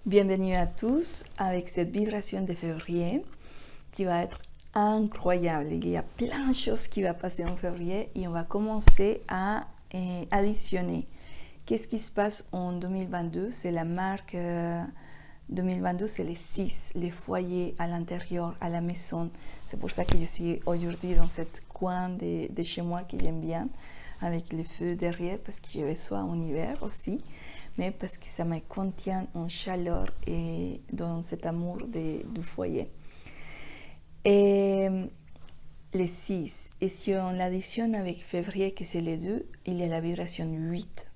Bienvenue à tous avec cette vibration de février qui va être incroyable. Il y a plein de choses qui vont passer en février et on va commencer à additionner. Qu'est-ce qui se passe en 2022? C'est la marque 2022, c'est les 6, les foyers à l'intérieur, à la maison. C'est pour ça que je suis aujourd'hui dans cette coin de chez moi que j'aime bien, avec les feux derrière, parce que je reçois en hiver aussi, mais parce que ça me contient en chaleur et dans cet amour du foyer. Et les 6, et si on l'additionne avec février, que c'est les 2, il y a la vibration 8.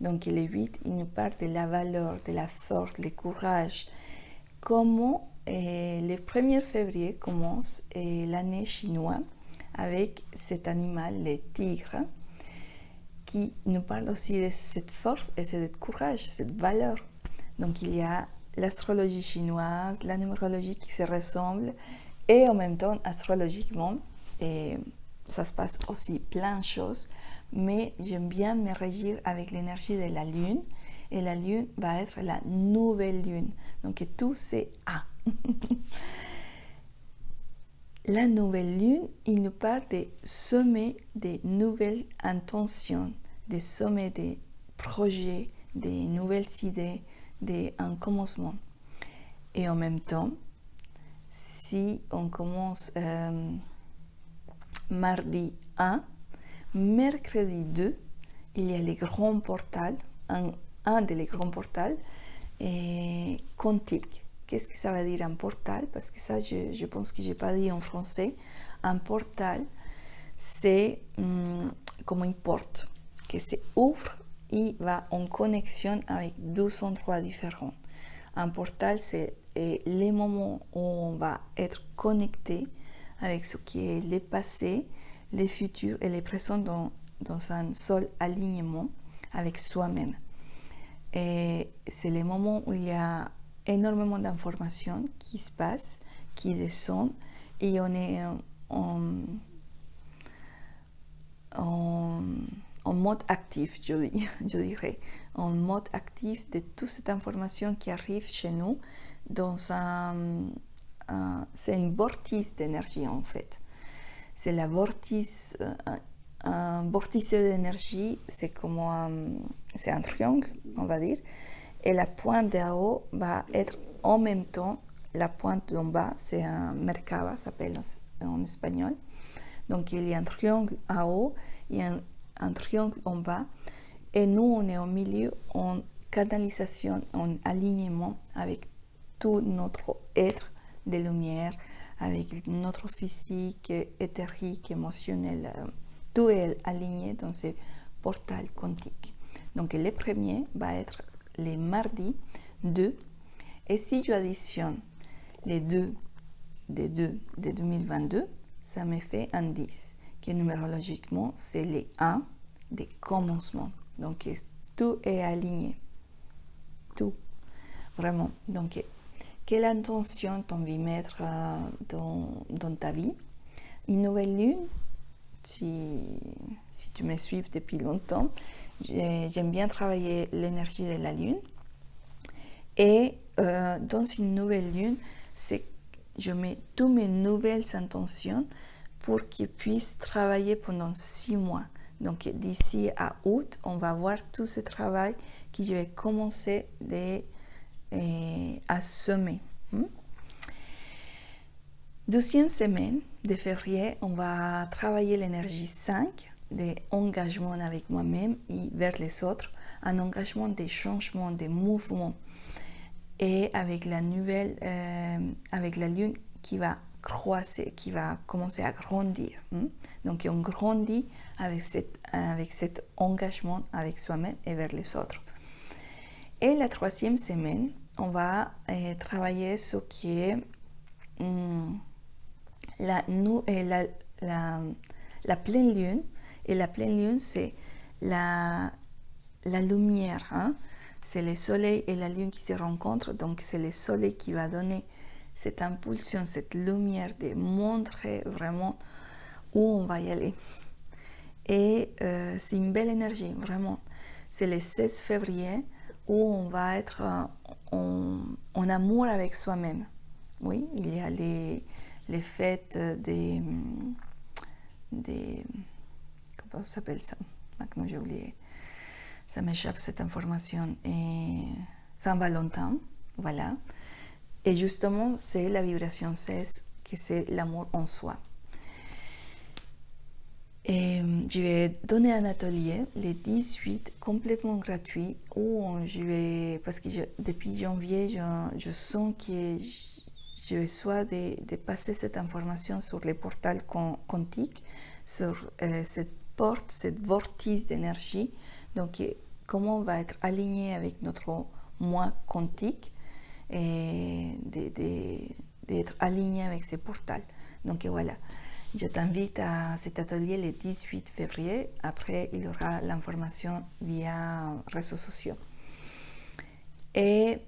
Donc les 8, il nous parle de la valeur, de la force, le courage. Comment le 1er février commence l'année chinoise avec cet animal, le tigre, qui nous parle aussi de cette force et de ce courage, cette valeur. Donc il y a l'astrologie chinoise, la numérologie qui se ressemble, et en même temps, astrologiquement, ça se passe aussi plein de choses, mais j'aime bien me régir avec l'énergie de la lune, et la lune va être la nouvelle lune. Donc tout c'est A. La nouvelle lune, il nous parle de semer des nouvelles intentions, de semer des projets, des nouvelles idées, un commencement. Et en même temps, si on commence mardi 1, mercredi 2, il y a les grands portals, un des grands portals quantiques. Qu'est-ce que ça veut dire un portal? Parce que ça, je pense que je n'ai pas dit en français. Un portal, c'est comme une porte qui s'ouvre et va en connexion avec deux endroits différents. Un portal, c'est les moments où on va être connecté avec ce qui est le passé, le futur et le présent dans un seul alignement avec soi-même. Et c'est les moments où il y a énormément d'informations qui se passent, qui descendent, et on est en mode actif, je dirais, en mode actif de toute cette information qui arrive chez nous dans c'est une vortice d'énergie en fait. C'est la vortice, un vortice d'énergie, c'est comme c'est un triangle, on va dire, et la pointe d'en haut va être en même temps la pointe d'en bas, c'est un Merkaba, ça s'appelle en espagnol. Donc il y a un triangle en haut et un triangle en bas, et nous on est au milieu en canalisation, en alignement avec tout notre être de lumière, avec notre physique, éthérique, émotionnel, tout est aligné dans ce portal quantique. Donc le premier va être les mardis 2, et si je additionne les 2 de 2022, ça me fait un 10, qui numérologiquement c'est les 1 des commencements. Donc tout est aligné, tout, vraiment. Donc quelle intention tu as envie de mettre dans ta vie? Une nouvelle lune, si tu me suis depuis longtemps, j'aime bien travailler l'énergie de la lune. Et dans une nouvelle lune, je mets toutes mes nouvelles intentions pour qu'ils puissent travailler pendant 6 mois. Donc d'ici à août, on va voir tout ce travail que je vais commencer à semer. Deuxième semaine de février, on va travailler l'énergie 5 d'engagement avec moi-même et vers les autres, un engagement de changement, de mouvement, et avec la nouvelle, avec la lune qui va croître, qui va commencer à grandir. Donc on grandit avec cet engagement avec soi-même et vers les autres. Et la troisième semaine, on va travailler ce qui est la pleine lune. Et la pleine lune, c'est la lumière. C'est le soleil et la lune qui se rencontrent. Donc c'est le soleil qui va donner cette impulsion, cette lumière de montrer vraiment où on va y aller. Et c'est une belle énergie, vraiment. C'est le 16 février où on va être en amour avec soi-même. Oui, il y a les fêtes des comment ça s'appelle ça? Maintenant j'ai oublié. Ça m'échappe cette information. Et Saint-Valentin, voilà. Et justement, c'est la vibration 16, que c'est l'amour en soi. Et je vais donner un atelier, les 18, complètement gratuit, où je vais, parce que depuis janvier, je sens que j'ai besoin de passer cette information sur les portals quantiques, sur cette porte, cette vortice d'énergie. Donc, comment on va être aligné avec notre moi quantique et d'être aligné avec ces portals. Donc, voilà. Je t'invite à cet atelier le 18 février. Après, il y aura l'information via réseaux sociaux. Et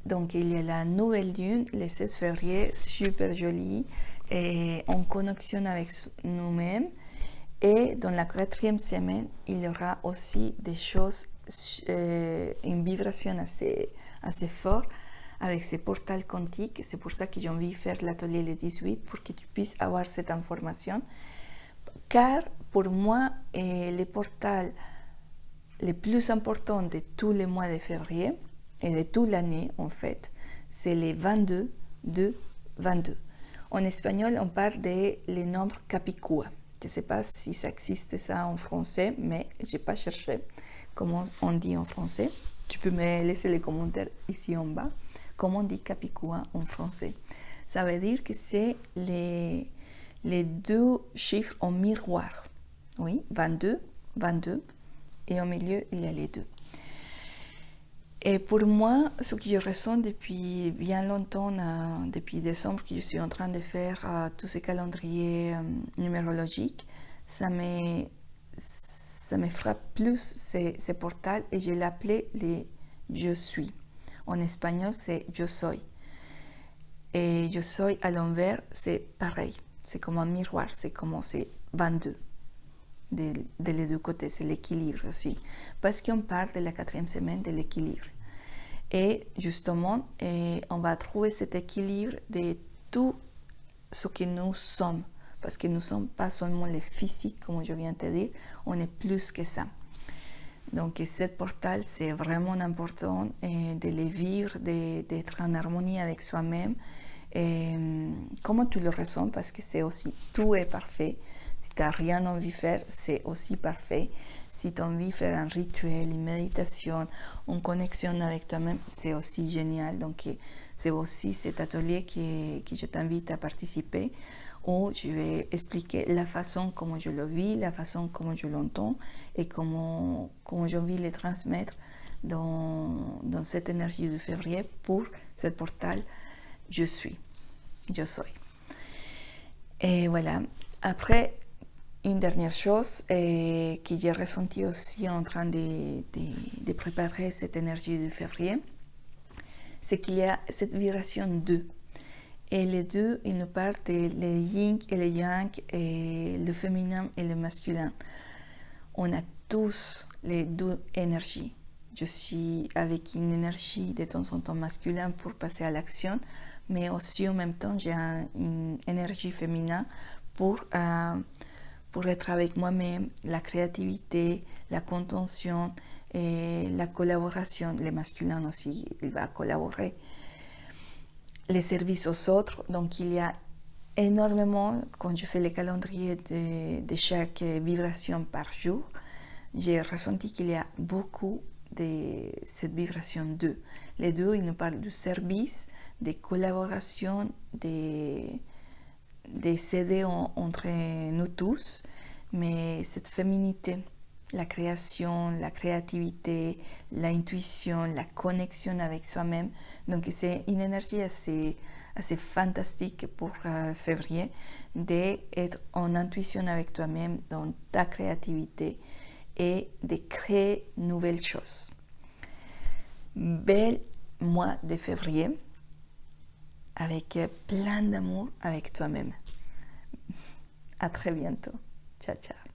donc, il y a la nouvelle lune, le 16 février, super jolie, et en connexion avec nous-mêmes. Et dans la 4e semaine, il y aura aussi des choses, une vibration assez forte avec ces portals quantiques. C'est pour ça que j'ai envie de faire l'atelier le 18 pour que tu puisses avoir cette information. Car pour moi, les portals les plus importants de tous les mois de février et de toute l'année, en fait, c'est les 22, 2, 22. En espagnol, on parle de les nombres capicua. Je ne sais pas si ça existe ça en français, mais je n'ai pas cherché comment on dit en français. Tu peux me laisser les commentaires ici en bas. Comment on dit capicua en français? Ça veut dire que c'est les deux chiffres en miroir. Oui, 22, 22. Et au milieu, il y a les deux. Et pour moi, ce que je ressens depuis bien longtemps, depuis décembre, que je suis en train de faire tous ces calendriers numérologiques, ça me frappe plus ces portals et je l'appelais les « je suis ». En espagnol, c'est « yo soy ». Et « yo soy » à l'envers, c'est pareil. C'est comme un miroir, c'est 22. De les deux côtés, c'est l'équilibre aussi. Parce qu'on parle de la 4e semaine de l'équilibre. Et justement, on va trouver cet équilibre de tout ce que nous sommes. Parce que nous ne sommes pas seulement les physiques, comme je viens de te dire, on est plus que ça. Donc, ce portal, c'est vraiment important de les vivre, d'être en harmonie avec soi-même. Et comment tu le ressens, parce que c'est aussi, tout est parfait. Si tu n'as rien envie de faire, c'est aussi parfait. Si tu as envie de faire un rituel, une méditation, en connexion avec toi-même, c'est aussi génial. Donc, c'est aussi cet atelier que je t'invite à participer, où je vais expliquer la façon comment je le vis, la façon comment je l'entends et comment j'ai envie de le transmettre dans cette énergie de février pour ce portal « Je suis ». Je soy. Et voilà. Après, une dernière chose que j'ai ressenti aussi en train de préparer cette énergie de février, c'est qu'il y a cette vibration 2. Et les deux, ils nous parlent de le yin et le yang, et le féminin et le masculin. On a tous les deux énergies. Je suis avec une énergie de temps en temps masculine pour passer à l'action, mais aussi en même temps, j'ai une énergie féminine pour être avec moi-même, la créativité, la contention et la collaboration. Le masculin aussi, il va collaborer. Les services aux autres, donc il y a énormément, quand je fais le calendrier de chaque vibration par jour, j'ai ressenti qu'il y a beaucoup de cette vibration 2. Les deux, ils nous parlent du service, des collaborations, des s'aider entre nous tous, mais cette féminité, la création, la créativité, l'intuition, la connexion avec soi-même. Donc c'est une énergie assez fantastique pour février, d'être en intuition avec toi-même, dans ta créativité et de créer de nouvelles choses. Bel mois de février avec plein d'amour avec toi-même. À très bientôt. Ciao, ciao.